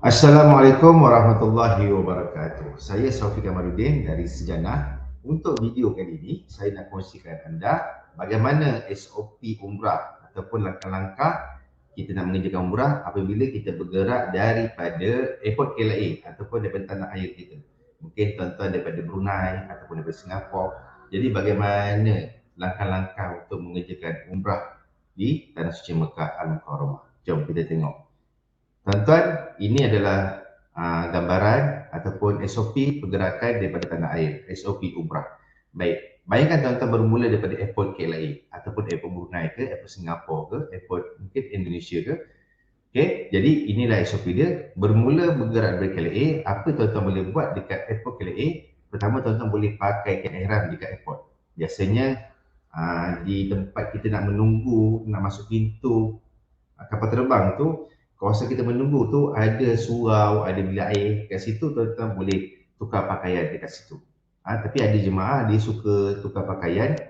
Assalamualaikum warahmatullahi wabarakatuh. Saya Syafiq Kamaluddin dari Sejanah. Untuk video kali ini, saya nak kongsikan anda bagaimana SOP umrah ataupun langkah-langkah kita nak mengerjakan umrah apabila kita bergerak daripada airport KLIA ataupun daripada tanah air kita. Mungkin tuan-tuan daripada Brunei ataupun daripada Singapura. Jadi bagaimana langkah-langkah untuk mengerjakan umrah di Tanah Suci Mekah Al-Mukarramah. Jom kita tengok. Tuan-tuan, ini adalah gambaran ataupun SOP pergerakan daripada tanah air, SOP umrah. Baik, bayangkan tuan-tuan bermula daripada airport KLIA ataupun airport Brunei ke, airport Singapura ke, airport mungkin Indonesia ke. Okey, jadi inilah SOP dia. Bermula bergerak dari KLIA, apa tuan-tuan boleh buat dekat airport KLIA? Pertama, tuan-tuan boleh pakai ihram dekat airport. Biasanya di tempat kita nak menunggu, nak masuk pintu kapal terbang tu, kawasan kita menunggu tu ada surau, ada bilik air. Kat situ tuan-tuan boleh tukar pakaian dekat situ. Tapi ada jemaah dia suka tukar pakaian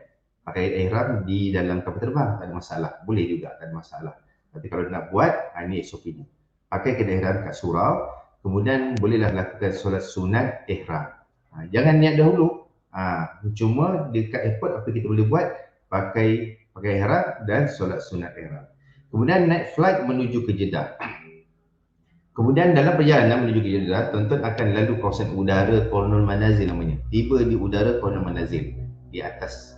ihram di dalam kapal terbang, tak ada masalah. Boleh juga, tak ada masalah. Tapi kalau nak buat, ini SOP ni. Pakai ihram kat surau, kemudian bolehlah lakukan solat sunat ihram. Jangan niat dahulu. Cuma dekat airport apa kita boleh buat? Pakai ihram dan solat sunat ihram. Kemudian naik flight menuju ke Jeddah. Kemudian dalam perjalanan menuju ke Jeddah, tuan-tuan akan lalu kawasan udara Kornul Manazil namanya. Tiba di udara Kornul Manazil di atas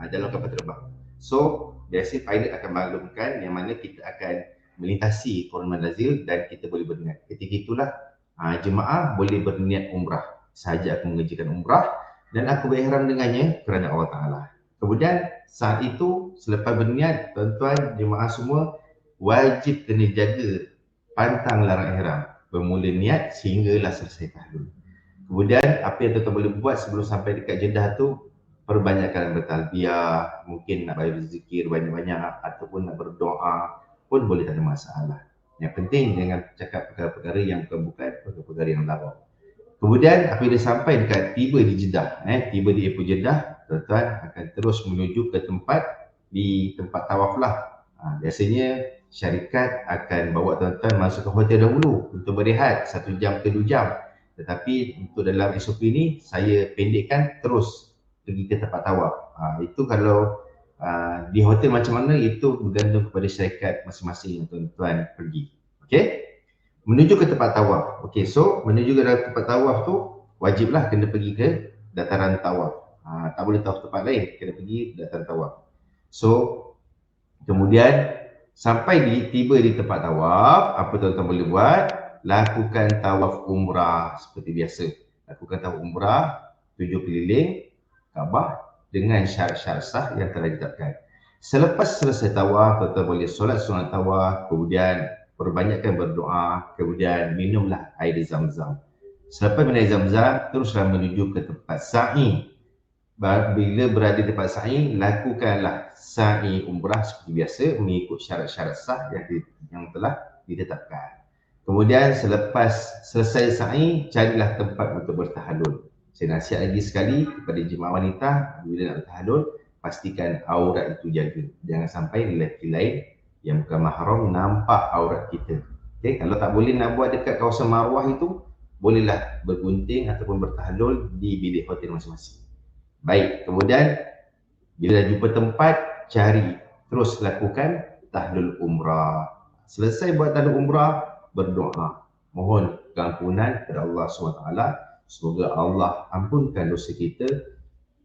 dalam kapal terbang. So, biasa pilot akan maklumkan yang mana kita akan melintasi Kornul Manazil dan kita boleh berniat. Ketika itulah jemaah boleh berniat umrah. Sahaja aku mengerjakan umrah dan aku berihram dengannya kerana Allah Ta'ala. Kemudian saat itu selepas berniat, tuan-tuan jemaah semua wajib kena jaga pantang larang ihram. Bermula niat sehinggalah selesai tahlul. Kemudian apa yang tuan-tuan boleh buat sebelum sampai dekat Jeddah tu, perbanyakkan bertalbiyah, mungkin nak berzikir banyak-banyak ataupun nak berdoa pun boleh, tak ada masalah. Yang penting jangan cakap perkara-perkara yang bukan perkara-perkara yang larang. Kemudian apabila sampai dekat tiba di Jeddah, tiba di airport Jeddah, tuan-tuan akan terus menuju ke tempat tawaf lah. Biasanya syarikat akan bawa tuan-tuan masuk ke hotel dahulu untuk berehat 1 jam ke 2 jam. Tetapi untuk dalam SOP ni saya pendekkan terus pergi ke tempat tawaf. Itu kalau di hotel macam mana itu bergantung kepada syarikat masing-masing yang tuan-tuan pergi. Okey? Menuju ke tempat tawaf. Okey, so menuju ke tempat tawaf tu wajiblah kena pergi ke dataran tawaf. Tak boleh tawaf tempat lain, kena pergi dataran tawaf. So kemudian sampai tiba di tempat tawaf, apa tuan-tuan boleh buat? Lakukan tawaf umrah seperti biasa. Lakukan tawaf umrah 7 keliling Kaabah dengan syarat-syarat sah yang telah ditetapkan. Selepas selesai tawaf, tuan-tuan boleh solat sunat tawaf, kemudian perbanyakkan berdoa, kemudian minumlah air Zam-Zam. Selepas minum air Zam-Zam, teruslah menuju ke tempat sa'i. Bila berada di tempat sa'i, lakukanlah sa'i umrah seperti biasa mengikut syarat-syarat sah yang telah ditetapkan. Kemudian selepas selesai sa'i, carilah tempat untuk bertahallul. Saya nasihat lagi sekali kepada jemaah wanita, bila nak bertahallul, pastikan aurat itu jaga. Jangan sampai lelaki lain yang bukan mahram nampak aurat kita. Okay? Kalau tak boleh nak buat dekat kawasan Marwah itu, bolehlah bergunting ataupun bertahallul di bilik hotel masing-masing. Baik, kemudian bila dah jumpa tempat, cari, terus lakukan tahlul umrah. Selesai buat tahlul umrah, berdoa. Mohon keampunan kepada Allah SWT. Semoga Allah ampunkan dosa kita,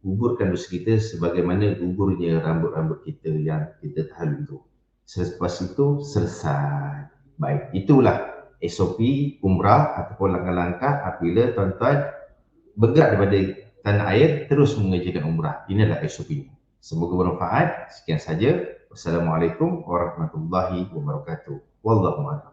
gugurkan dosa kita sebagaimana gugurnya rambut-rambut kita yang kita tahlul itu. Selepas itu selesai. Baik, itulah SOP umrah ataupun langkah-langkah apabila tuan-tuan bergerak daripada tanah air terus mengerjakan umrah. Inilah SOP. Semoga bermanfaat. Sekian saja. Wassalamualaikum warahmatullahi wabarakatuh. Wallahu a'lam.